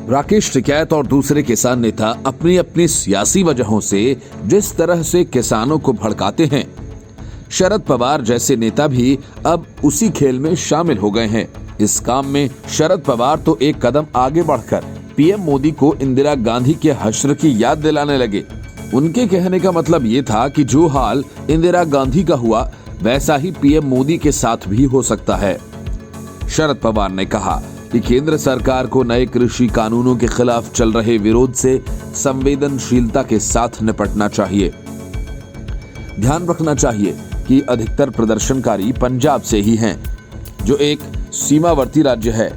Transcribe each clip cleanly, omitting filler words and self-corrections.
राकेश टिकैत और दूसरे किसान नेता अपनी अपनी सियासी वजहों से जिस तरह से किसानों को भड़काते हैं, शरद पवार जैसे नेता भी अब उसी खेल में शामिल हो गए हैं। इस काम में शरद पवार तो एक कदम आगे बढ़कर पीएम मोदी को इंदिरा गांधी के हश्र की याद दिलाने लगे। उनके कहने का मतलब ये था कि जो हाल इंदिरा गांधी का हुआ वैसा ही पीएम मोदी के साथ भी हो सकता है। शरद पवार ने कहा कि केंद्र सरकार को नए कृषि कानूनों के खिलाफ चल रहे विरोध से संवेदनशीलता के साथ निपटना चाहिए। ध्यान रखना चाहिए कि अधिकतर प्रदर्शनकारी पंजाब से ही हैं, जो एक सीमावर्ती राज्य है।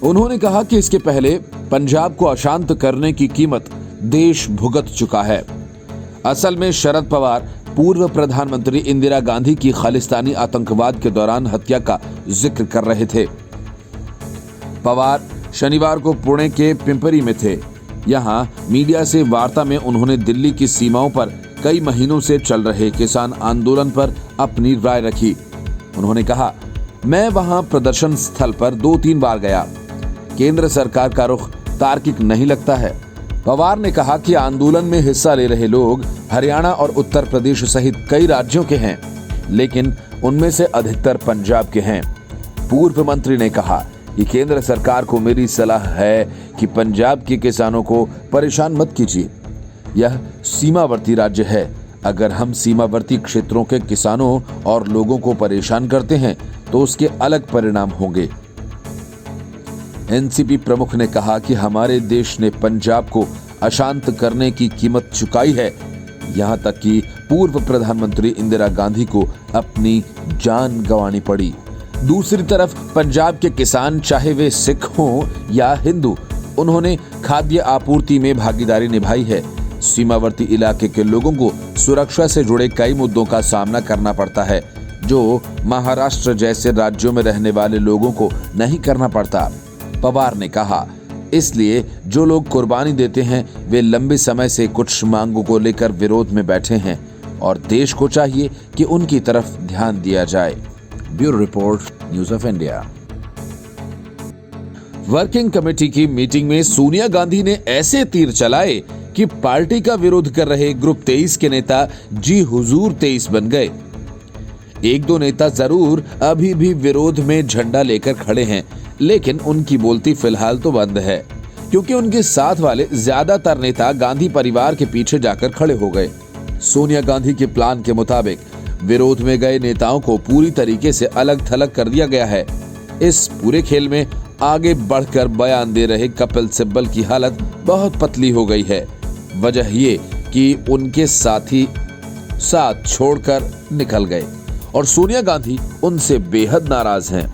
उन्होंने कहा कि इसके पहले पंजाब को अशांत करने की कीमत देश भुगत चुका है। असल में शरद पवार पूर्व प्रधानमंत्री इंदिरा गांधी की खालिस्तानी आतंकवाद के दौरान हत्या का जिक्र कर रहे थे। पवार शनिवार को पुणे के पिंपरी में थे। यहां मीडिया से वार्ता में उन्होंने दिल्ली की सीमाओं पर कई महीनों से चल रहे किसान आंदोलन पर अपनी राय रखी। उन्होंने कहा, मैं वहां प्रदर्शन स्थल पर 2-3 बार गया। केंद्र सरकार का रुख तार्किक नहीं लगता है। पवार ने कहा कि आंदोलन में हिस्सा ले रहे लोग हरियाणा और उत्तर प्रदेश सहित कई राज्यों के हैं, लेकिन उनमें से अधिकतर पंजाब के हैं। पूर्व मंत्री ने कहा कि केंद्र सरकार को मेरी सलाह है कि पंजाब के किसानों को परेशान मत कीजिए। यह सीमावर्ती राज्य है। अगर हम सीमावर्ती क्षेत्रों के किसानों और लोगों को परेशान करते हैं तो उसके अलग परिणाम होंगे। एनसीपी प्रमुख ने कहा कि हमारे देश ने पंजाब को अशांत करने की कीमत चुकाई है। यहां तक कि पूर्व प्रधानमंत्री इंदिरा गांधी को अपनी जान गंवानी पड़ी। दूसरी तरफ पंजाब के किसान, चाहे वे सिख हों या हिंदू, उन्होंने खाद्य आपूर्ति में भागीदारी निभाई है। सीमावर्ती इलाके के लोगों को सुरक्षा से जुड़े कई मुद्दों का सामना करना पड़ता है, जो महाराष्ट्र जैसे राज्यों में रहने वाले लोगों को नहीं करना पड़ता। पवार ने कहा, इसलिए जो लोग कुर्बानी देते हैं वे लंबे समय से कुछ मांगों को लेकर विरोध में बैठे हैं और देश को चाहिए कि उनकी तरफ ध्यान दिया जाए। Bureau report, news of India. Working committee की मीटिंग में सोनिया गांधी ने ऐसे तीर चलाए कि पार्टी का विरोध कर रहे ग्रुप 23 के नेता जी हुजूर 23 बन गए। एक दो नेता जरूर अभी भी विरोध में झंडा लेकर खड़े हैं, लेकिन उनकी बोलती फिलहाल तो बंद है, क्योंकि उनके साथ वाले ज्यादातर नेता गांधी परिवार के पीछे जाकर खड़े हो गए। सोनिया गांधी के प्लान के मुताबिक विरोध में गए नेताओं को पूरी तरीके से अलग थलग कर दिया गया है। इस पूरे खेल में आगे बढ़कर बयान दे रहे कपिल सिब्बल की हालत बहुत पतली हो गई है। वजह ये कि उनके साथी साथ छोड़कर निकल गए और सोनिया गांधी उनसे बेहद नाराज हैं।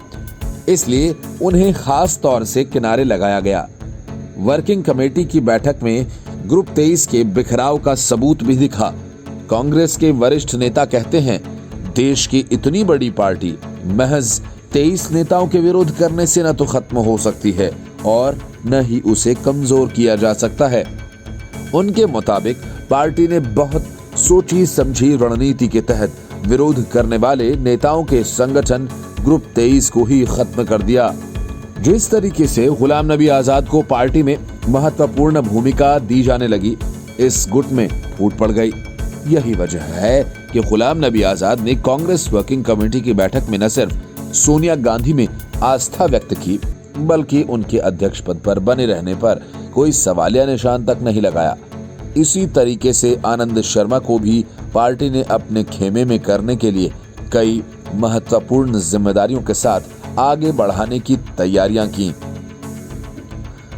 इसलिए उन्हें खास तौर से किनारे लगाया गया। वर्किंग कमेटी की बैठक में ग्रुप 23 के बिखराव का सबूत भी दिखा। कांग्रेस के वरिष्ठ नेता कहते हैं, देश की इतनी बड़ी पार्टी महज 23 नेताओं के विरोध करने से न तो खत्म हो सकती है और न ही उसे कमजोर किया जा सकता है। उनके मुताबिक पार्टी ने बहुत सोची समझी रणनीति के तहत विरोध करने वाले नेताओं के संगठन ग्रुप 23 को ही खत्म कर दिया। जिस तरीके से गुलाम नबी आजाद को पार्टी में महत्वपूर्ण भूमिका दी जाने लगी, इस गुट में फूट पड़ गई। यही वजह है कि गुलाम नबी आजाद ने कांग्रेस वर्किंग कमेटी की बैठक में न सिर्फ सोनिया गांधी में आस्था व्यक्त की, बल्कि उनके अध्यक्ष पद पर बने रहने पर कोई सवालिया निशान तक नहीं लगाया। इसी तरीके से आनंद शर्मा को भी पार्टी ने अपने खेमे में करने के लिए कई महत्वपूर्ण जिम्मेदारियों के साथ आगे बढ़ाने की तैयारियां की।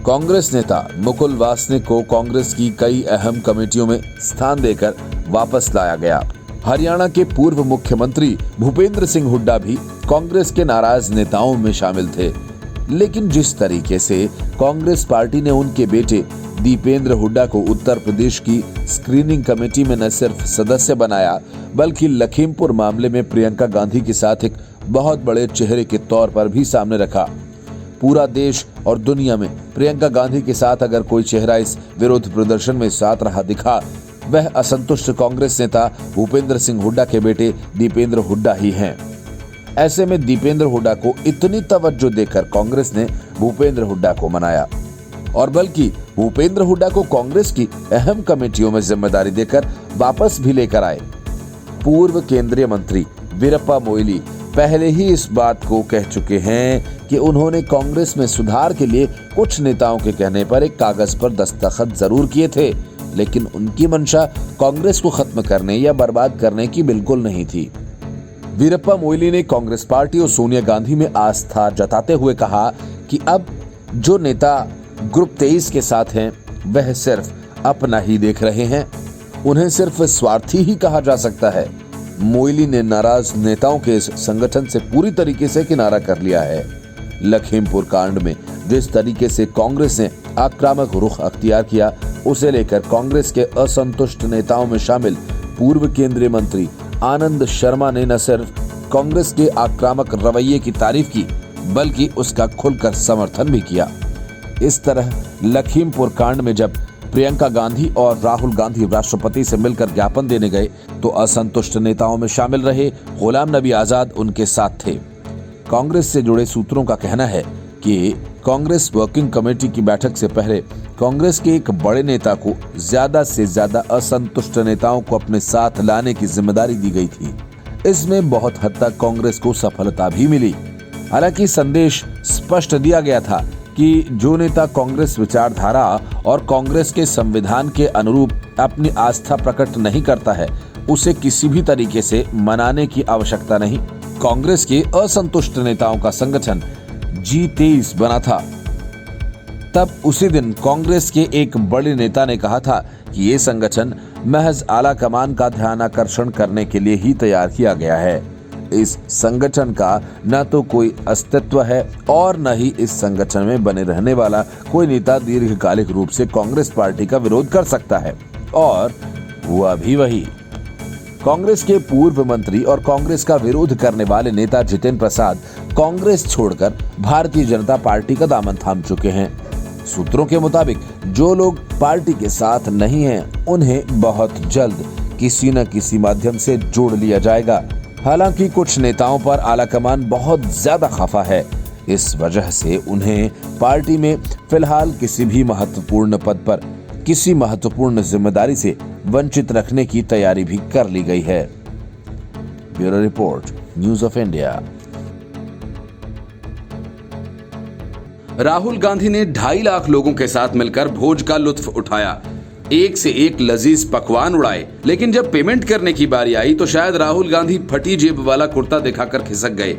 कांग्रेस नेता मुकुल वासनिक को कांग्रेस की कई अहम कमेटियों में स्थान देकर वापस लाया गया। हरियाणा के पूर्व मुख्यमंत्री भूपेंद्र सिंह हुड्डा भी कांग्रेस के नाराज नेताओं में शामिल थे, लेकिन जिस तरीके से कांग्रेस पार्टी ने उनके बेटे दीपेंद्र हुड्डा को उत्तर प्रदेश की स्क्रीनिंग कमेटी में न सिर्फ सदस्य बनाया, बल्कि लखीमपुर मामले में प्रियंका गांधी के साथ एक बहुत बड़े चेहरे के तौर पर भी सामने रखा। पूरा देश और दुनिया में प्रियंका गांधी के साथ अगर कोई चेहरा इस विरोध प्रदर्शन में साथ रहा दिखा, वह असंतुष्ट कांग्रेस नेता भूपेंद्र सिंह हुड्डा के बेटे दीपेंद्र हुड्डा ही हैं। ऐसे में दीपेंद्र हुड्डा को इतनी तवज्जो देकर कांग्रेस ने भूपेंद्र हुड्डा को मनाया। और बल्कि भूपेंद्र हुड्डा को कांग्रेस की अहम कमेटियों में जिम्मेदारी देकर वापस भी लेकर आए। पूर्व केंद्रीय मंत्री वीरप्पा मोइली पहले ही इस बात को कह चुके हैं कि उन्होंने कांग्रेस में सुधार के लिए कुछ नेताओं के कहने पर एक कागज पर दस्तखत जरूर किए थे, लेकिन उनकी मंशा कांग्रेस को खत्म करने या बर्बाद करने की बिल्कुल नहीं थी। वीरप्पा मोइली ने कांग्रेस पार्टी और सोनिया गांधी में आस्था जताते हुए कहा कि अब जो नेता ग्रुप 23 के साथ हैं वह सिर्फ अपना ही देख रहे हैं, उन्हें सिर्फ स्वार्थी ही कहा जा सकता है। मोइली ने नाराज नेताओं के इस संगठन से पूरी तरीके से किनारा कर लिया है। लखीमपुर कांड में जिस तरीके से कांग्रेस ने आक्रामक रुख अख्तियार किया, उसे लेकर कांग्रेस के असंतुष्ट नेताओं में शामिल पूर्व केंद्रीय मंत्री आनंद शर्मा ने न सिर्फ कांग्रेस के आक्रामक रवैये की तारीफ की, बल्कि उसका खुलकर समर्थन भी किया। इस तरह लखीमपुर कांड में जब प्रियंका गांधी और राहुल गांधी राष्ट्रपति से मिलकर ज्ञापन देने गए तो असंतुष्ट नेताओं में शामिल रहे गुलाम नबी आजाद उनके साथ थे। कांग्रेस से जुड़े सूत्रों का कहना है कि कांग्रेस वर्किंग कमेटी की बैठक से पहले कांग्रेस के एक बड़े नेता को ज्यादा से ज्यादा असंतुष्ट नेताओं को अपने साथ लाने की जिम्मेदारी दी गई थी। इसमें बहुत हद तक कांग्रेस को सफलता भी मिली। हालांकि संदेश स्पष्ट दिया गया था कि जो नेता कांग्रेस विचारधारा और कांग्रेस के संविधान के अनुरूप अपनी आस्था प्रकट नहीं करता है, उसे किसी भी तरीके से मनाने की आवश्यकता नहीं। कांग्रेस के असंतुष्ट नेताओं का संगठन G23 बना था। तब उसी दिन कांग्रेस के एक बड़े नेता ने कहा था कि ये संगठन महज आला कमान का ध्यानाकर्षण करने के लिए ही तैयार किया गया है। इस संगठन का न तो कोई अस्तित्व है और न ही इस संगठन में बने रहने वाला कोई नेता दीर्घकालिक रूप से कांग्रेस पार्टी का विरोध कर सकता है। और हुआ भी वही। कांग्रेस के पूर्व मंत्री और कांग्रेस का विरोध करने वाले नेता जितेंद्र प्रसाद कांग्रेस छोड़कर भारतीय जनता पार्टी का दामन थाम चुके हैं। सूत्रों के मुताबिक जो लोग पार्टी के साथ नहीं हैं, उन्हें बहुत जल्द किसी न किसी माध्यम से जोड़ लिया जाएगा। हालांकि कुछ नेताओं पर आलाकमान बहुत ज्यादा खफा है। इस वजह से उन्हें पार्टी में फिलहाल किसी भी महत्वपूर्ण पद पर किसी महत्वपूर्ण जिम्मेदारी से वंचित रखने की तैयारी भी कर ली गई है। Bureau report, news of India. Rahul Gandhi ने 2.5 लाख लोगों के साथ मिलकर भोज का लुत्फ उठाया, एक से एक लजीज पकवान उड़ाए, लेकिन जब पेमेंट करने की बारी आई तो शायद राहुल गांधी फटी जेब वाला कुर्ता दिखाकर खिसक गए।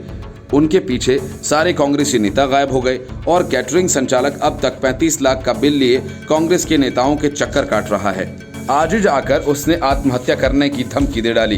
उनके पीछे सारे कांग्रेसी नेता गायब हो गए और कैटरिंग संचालक अब तक 35 लाख का बिल लिए कांग्रेस के नेताओं के चक्कर काट रहा है। आज ही आकर उसने आत्महत्या करने की धमकी दे डाली।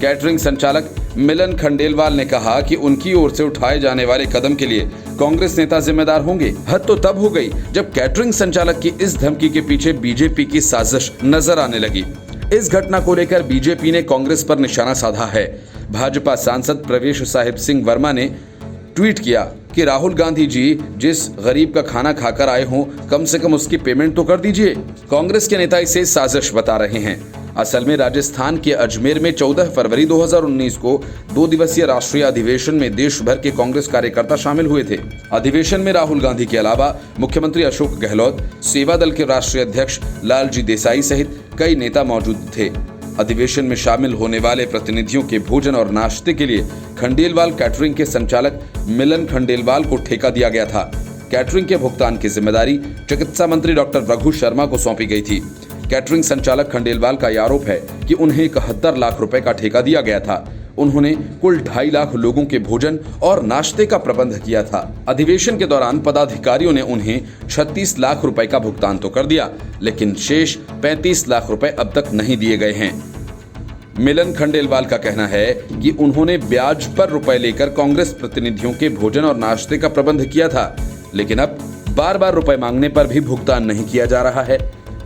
कैटरिंग संचालक मिलन खंडेलवाल ने कहा कि उनकी ओर से उठाए जाने वाले कदम के लिए कांग्रेस नेता जिम्मेदार होंगे। हद तो तब हो गई जब कैटरिंग संचालक की इस धमकी के पीछे बीजेपी की साजिश नजर आने लगी। इस घटना को लेकर बीजेपी ने कांग्रेस पर निशाना साधा है। भाजपा सांसद प्रवेश साहिब सिंह वर्मा ने ट्वीट किया कि राहुल गांधी जी जिस गरीब का खाना खाकर आए हों, कम से कम उसकी पेमेंट तो कर दीजिए। कांग्रेस के नेता इसे साजिश बता रहे हैं। असल में राजस्थान के अजमेर में 14 फरवरी 2019 को 2 दिवसीय राष्ट्रीय अधिवेशन में देश भर के कांग्रेस कार्यकर्ता शामिल हुए थे। अधिवेशन में राहुल गांधी के अलावा मुख्यमंत्री अशोक गहलोत, सेवा दल के राष्ट्रीय अध्यक्ष लालजी देसाई सहित कई नेता मौजूद थे। अधिवेशन में शामिल होने वाले प्रतिनिधियों के भोजन और नाश्ते के लिए खंडेलवाल कैटरिंग के संचालक मिलन खंडेलवाल को ठेका दिया गया था। कैटरिंग के भुगतान की जिम्मेदारी चिकित्सा मंत्री डॉक्टर रघु शर्मा को सौंपी गई थी। कैटरिंग संचालक खंडेलवाल का आरोप है कि उन्हें 71 लाख रुपए का ठेका दिया गया था। उन्होंने कुल 2.5 लाख लोगों के भोजन और नाश्ते का प्रबंध किया था। अधिवेशन के दौरान पदाधिकारियों ने उन्हें 36 लाख रुपए का भुगतान तो कर दिया, लेकिन शेष 35 लाख रुपए अब तक नहीं दिए गए हैं। मिलन खंडेलवाल का कहना है कि उन्होंने ब्याज पर रुपए लेकर कांग्रेस प्रतिनिधियों के भोजन और नाश्ते का प्रबंध किया था, लेकिन अब बार बार रुपए मांगने पर भी भुगतान नहीं किया जा रहा है।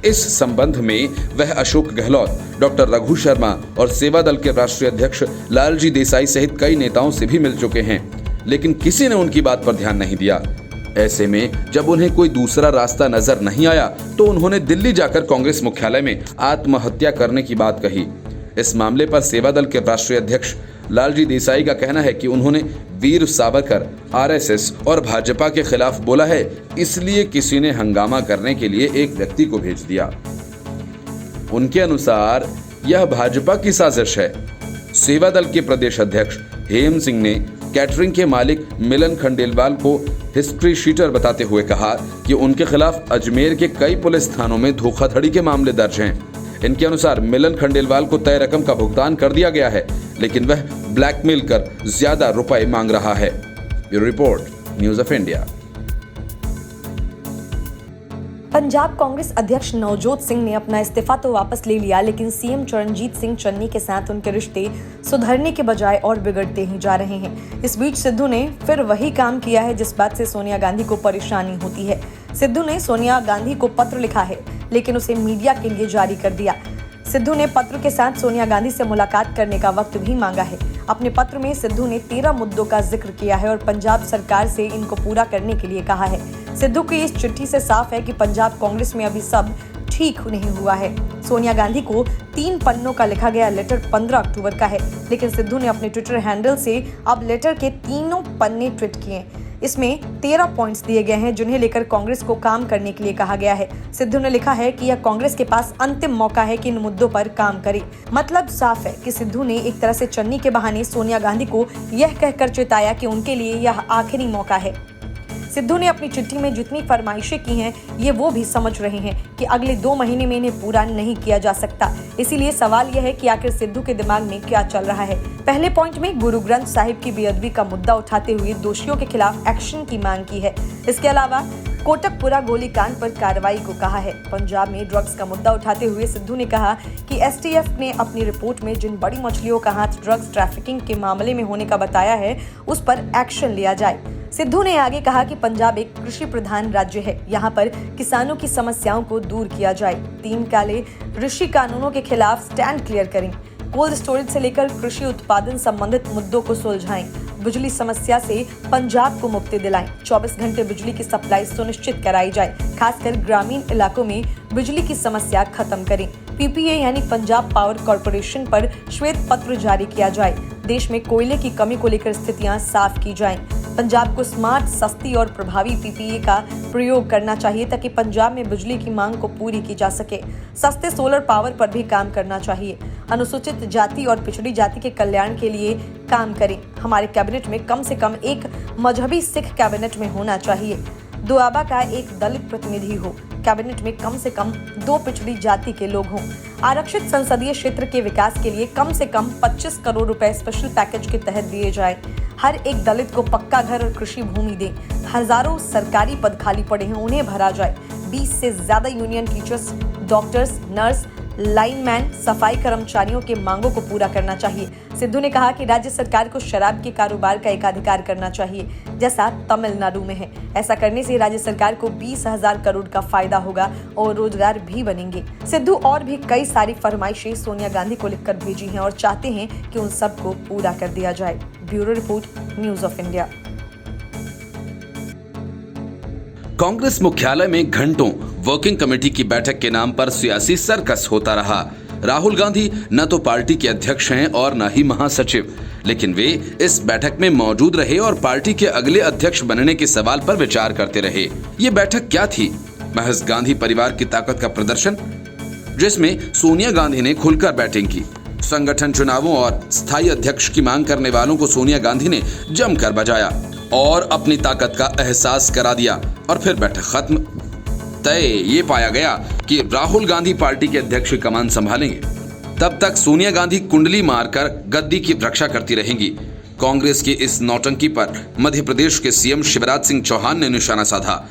इस संबंध में वह अशोक गहलोत, डॉक्टर रघु शर्मा और सेवा दल के राष्ट्रीय अध्यक्ष लालजी देसाई सहित कई नेताओं से भी मिल चुके हैं, लेकिन किसी ने उनकी बात पर ध्यान नहीं दिया। ऐसे में जब उन्हें कोई दूसरा रास्ता नजर नहीं आया तो उन्होंने दिल्ली जाकर कांग्रेस मुख्यालय में आत्महत्या करने की बात कही। इस मामले पर सेवा दल के राष्ट्रीय अध्यक्ष लालजी देसाई का कहना है कि उन्होंने वीर सावरकर, आरएसएस और भाजपा के खिलाफ बोला है, इसलिए किसी ने हंगामा करने के लिए एक व्यक्ति को भेज दिया। उनके अनुसार यह भाजपा की साजिश है। सेवा दल के प्रदेश अध्यक्ष हेम सिंह ने कैटरिंग के मालिक मिलन खंडेलवाल को हिस्ट्री शीटर बताते हुए कहा कि उनके खिलाफ अजमेर के कई पुलिस थानों में धोखाधड़ी के मामले दर्ज हैं। इनके अनुसार मिलन खंडेलवाल को तय रकम का भुगतान कर दिया गया है, लेकिन वह ब्लैकमेल कर ज्यादा रुपए मांग रहा है। Bureau report, news of India. Punjab Congress अध्यक्ष नवजोत सिंह ने अपना इस्तीफा तो वापस ले लिया, लेकिन सीएम चरणजीत सिंह चन्नी के साथ उनके रिश्ते सुधरने के बजाय और बिगड़ते ही जा रहे हैं। इस बीच सिद्धू ने फिर वही काम किया है जिस बात से सोनिया गांधी को परेशानी होती है। सिद्धू ने सोनिया गांधी को पत्र लिखा है, लेकिन उसे मीडिया के लिए जारी कर दिया। सिद्धू ने पत्र के साथ सोनिया गांधी से मुलाकात करने का वक्त भी मांगा है। अपने पत्र में सिद्धू ने 13 मुद्दों का जिक्र किया है और पंजाब सरकार से इनको पूरा करने के लिए कहा है। सिद्धू की इस चिट्ठी से साफ है कि पंजाब कांग्रेस में अभी सब ठीक नहीं हुआ है। सोनिया गांधी को 3 पन्नों का लिखा गया लेटर 15 अक्टूबर का है, लेकिन सिद्धू ने अपने ट्विटर हैंडल से अब लेटर के 3 पन्ने ट्वीट किए। इसमें 13 पॉइंट्स दिए गए हैं जिन्हें लेकर कांग्रेस को काम करने के लिए कहा गया है। सिद्धू ने लिखा है कि यह कांग्रेस के पास अंतिम मौका है कि इन मुद्दों पर काम करे। मतलब साफ है कि सिद्धू ने एक तरह से चन्नी के बहाने सोनिया गांधी को यह कहकर चेताया कि उनके लिए यह आखिरी मौका है। सिद्धू ने अपनी चिट्ठी में जितनी फरमाइशें की हैं, ये वो भी समझ रहे हैं कि अगले 2 महीने में इन्हें पूरा नहीं किया जा सकता। इसीलिए सवाल यह है कि आखिर सिद्धू के दिमाग में क्या चल रहा है। पहले पॉइंट में गुरु ग्रंथ साहिब की बेअदबी का मुद्दा उठाते हुए दोषियों के खिलाफ एक्शन की मांग की है। इसके अलावा कोटकपुरा गोलीकांड पर कार्रवाई को कहा है। पंजाब में ड्रग्स का मुद्दा उठाते हुए सिद्धू ने कहा कि एसटीएफ ने अपनी रिपोर्ट में जिन बड़ी मछलियों का हाथ ड्रग्स ट्रैफिकिंग के मामले में होने का बताया है, उस पर एक्शन लिया जाए। सिद्धू ने आगे कहा कि पंजाब एक कृषि प्रधान राज्य है, यहाँ पर किसानों की समस्याओं को दूर किया जाए। 3 काले ऋषि कानूनों के खिलाफ स्टैंड क्लियर करें। कोल्ड स्टोरेज से लेकर कृषि उत्पादन संबंधित मुद्दों को सुलझाएं। बिजली समस्या से पंजाब को मुक्ति दिलाएं। 24 घंटे बिजली की सप्लाई सुनिश्चित कराई जाए। खासकर ग्रामीण इलाकों में बिजली की समस्या खत्म करें। पीपीए यानी पंजाब पावर कॉर्पोरेशन पर श्वेत पत्र जारी किया जाए। देश में कोयले की कमी को लेकर स्थितियां साफ की जाएं। पंजाब को स्मार्ट, सस्ती और प्रभावी पीपीए का प्रयोग करना चाहिए ताकि पंजाब में बिजली की मांग को पूरी की जा सके। सस्ते सोलर पावर पर भी काम करना चाहिए। अनुसूचित जाति और पिछड़ी जाति के कल्याण के लिए काम करें। हमारे कैबिनेट में कम से कम एक मजहबी सिख कैबिनेट में होना चाहिए। दोआबा का एक दलित प्रतिनिधि हो। कैबिनेट में कम से कम 2 पिछड़ी जाति के लोग हों। आरक्षित संसदीय क्षेत्र के विकास के लिए कम से कम 25 करोड़ रुपए स्पेशल पैकेज के तहत दिए जाए। हर एक दलित को पक्का घर और कृषि भूमि दें। हजारों सरकारी पद खाली पड़े हैं, उन्हें भरा जाए। 20 से ज्यादा union teachers, doctors, nurse, lineman, सफाई कर्मचारियों के मांगों को पूरा करना चाहिए। सिद्धू ने कहा कि राज्य सरकार को शराब के कारोबार का एकाधिकार करना चाहिए, जैसा तमिलनाडु में है। ऐसा करने से राज्य सरकार को 20,000 करोड़ का फायदा होगा और रोजगार भी बनेंगे। सिद्धू और भी कई सारी फरमाइशें सोनिया गांधी को लिखकर भेजी हैं और चाहते हैं कि उन सबको पूरा कर दिया जाए। Bureau report, news of India. Congress मुख्यालय में घंटों वर्किंग कमेटी की बैठक के नाम पर सियासी सर्कस होता रहा। राहुल गांधी न तो पार्टी के अध्यक्ष हैं और न ही महासचिव, लेकिन वे इस बैठक में मौजूद रहे और पार्टी के अगले अध्यक्ष बनने के सवाल पर विचार करते रहे। ये बैठक क्या थी? महज गांधी परिवार की ताकत का प्रदर्शन, जिसमें सोनिया गांधी ने खुलकर बैटिंग की। संगठन चुनावों और स्थायी अध्यक्ष की मांग करने वालों को सोनिया गांधी ने जमकर बजाया और अपनी ताकत का एहसास करा दिया और फिर बैठक खत्म। तय ये पाया गया कि राहुल गांधी पार्टी के अध्यक्ष की कमान संभालेंगे। तब तक सोनिया गांधी कुंडली मारकर गद्दी की रक्षा करती रहेंगी। कांग्रेस की इस नौटंकी पर मध्य प्रदेश के सीएम शिवराज सिंह चौहान ने निशाना साधा।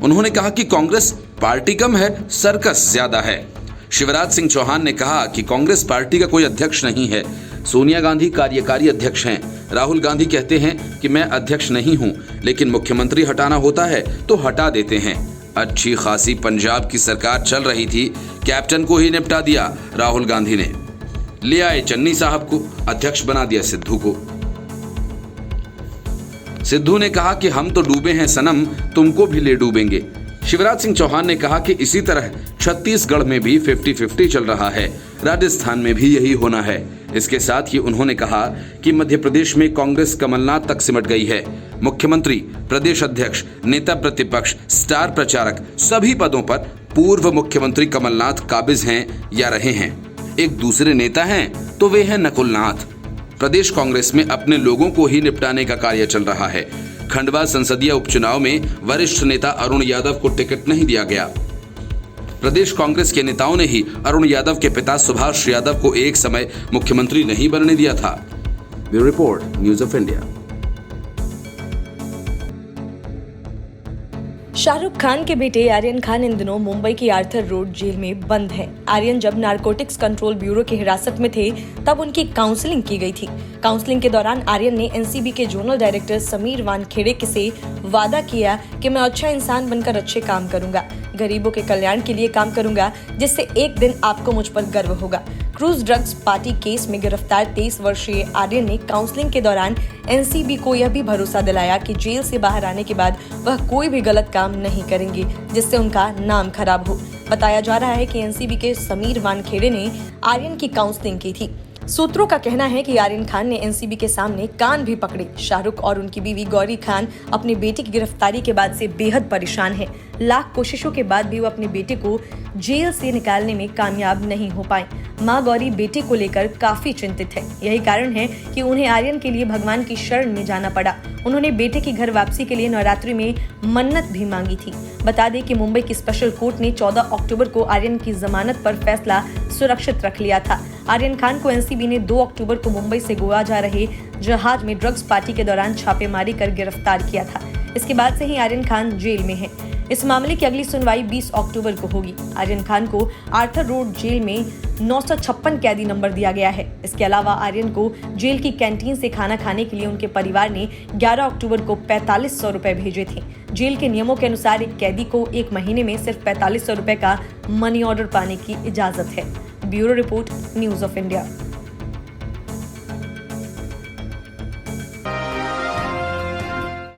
उन्होंने कहा कि कांग्रेस पार्टी कम है, सर्कस ज्यादा है। शिवराज सिंह चौहान ने कहा कि कांग्रेस पार्टी का कोई अध्यक्ष नहीं है, सोनिया गांधी कार्यकारी अध्यक्ष हैं। राहुल गांधी कहते हैं कि मैं अध्यक्ष नहीं हूं, लेकिन मुख्यमंत्री हटाना होता है तो हटा देते हैं। अच्छी खासी पंजाब की सरकार चल रही थी, कैप्टन को ही निपटा दिया राहुल गांधी ने। ले आए चन्नी साहब को, अध्यक्ष बना दिया सिद्धू को। सिद्धू ने कहा कि हम तो डूबे हैं सनम, तुमको भी ले डूबेंगे। शिवराज सिंह चौहान ने कहा कि इसी तरह छत्तीसगढ़ में भी 50-50 चल रहा है, राजस्थान में भी यही होना है। इसके साथ ही उन्होंने कहा कि मध्य प्रदेश में कांग्रेस कमलनाथ तक सिमट गई है। मुख्यमंत्री, प्रदेश अध्यक्ष, नेता प्रतिपक्ष, स्टार प्रचारक सभी पदों पर पूर्व मुख्यमंत्री कमलनाथ काबिज हैं या रहे हैं। एक दूसरे नेता हैं तो वे हैं नकुल नाथ। प्रदेश कांग्रेस में अपने लोगों को ही निपटाने का कार्य चल रहा है। खंडवा संसदीय उपचुनाव में वरिष्ठ नेता अरुण यादव को टिकट नहीं दिया गया। प्रदेश कांग्रेस के नेताओं ने ही अरुण यादव के पिता सुभाष यादव को एक समय मुख्यमंत्री नहीं बनने दिया था। Bureau report, news of India. Shahrukh Khan के बेटे आर्यन खान इन दिनों मुंबई की आर्थर रोड जेल में बंद है। आर्यन जब नारकोटिक्स कंट्रोल ब्यूरो की हिरासत में थे तब उनकी काउंसलिंग की गई थी। काउंसलिंग के दौरान आर्यन ने एनसीबी के जोनल डायरेक्टर समीर वानखेड़े से वादा किया कि मैं अच्छा इंसान बनकर अच्छे काम करूंगा, गरीबों के कल्याण के लिए काम करूंगा, जिससे एक दिन आपको मुझ पर गर्व होगा। क्रूज ड्रग्स पार्टी केस में गिरफ्तार 23 वर्षीय आर्यन ने काउंसलिंग के दौरान एनसीबी को यह भी भरोसा दिलाया कि जेल से बाहर आने के बाद वह कोई भी गलत काम नहीं करेंगे जिससे उनका नाम खराब हो। बताया जा रहा है कि एनसीबी के समीर वानखेड़े ने आर्यन की काउंसलिंग की थी। सूत्रों का कहना है कि आर्यन खान ने एनसीबी के सामने कान भी पकड़े। शाहरुख और उनकी बीवी गौरी खान अपने बेटे की गिरफ्तारी के बाद से बेहद परेशान हैं। लाख कोशिशों के बाद भी वो अपने बेटे को जेल से निकालने में कामयाब नहीं हो पाए। मां गौरी बेटे को लेकर काफी चिंतित है। यही कारण है कि उन्हें आर्यन के लिए भगवान की शरण में जाना पड़ा। उन्होंने बेटे की घर वापसी के लिए नवरात्रि में मन्नत भी मांगी थी। बता दें कि मुंबई की स्पेशल कोर्ट ने 14 अक्टूबर को आर्यन की जमानत पर फैसला सुरक्षित रख लिया था। आर्यन खान को एनसीबी ने 2 अक्टूबर को मुंबई से गोवा जा रहे जहाज में ड्रग्स पार्टी के दौरान छापेमारी कर गिरफ्तार किया था। इसके बाद से ही आर्यन खान जेल में है। इस मामले की अगली सुनवाई 20 अक्टूबर को होगी। आर्यन खान को आर्थर रोड जेल में 956 कैदी नंबर दिया गया है। इसके अलावा आर्यन को जेल की कैंटीन से खाना खाने के लिए उनके परिवार ने 11 अक्टूबर को 4500 रुपए भेजे थे। जेल के नियमों के अनुसार एक कैदी को 1 महीने में सिर्फ 4500 रुपए का मनी ऑर्डर पाने की इजाजत है। Bureau report, news of India.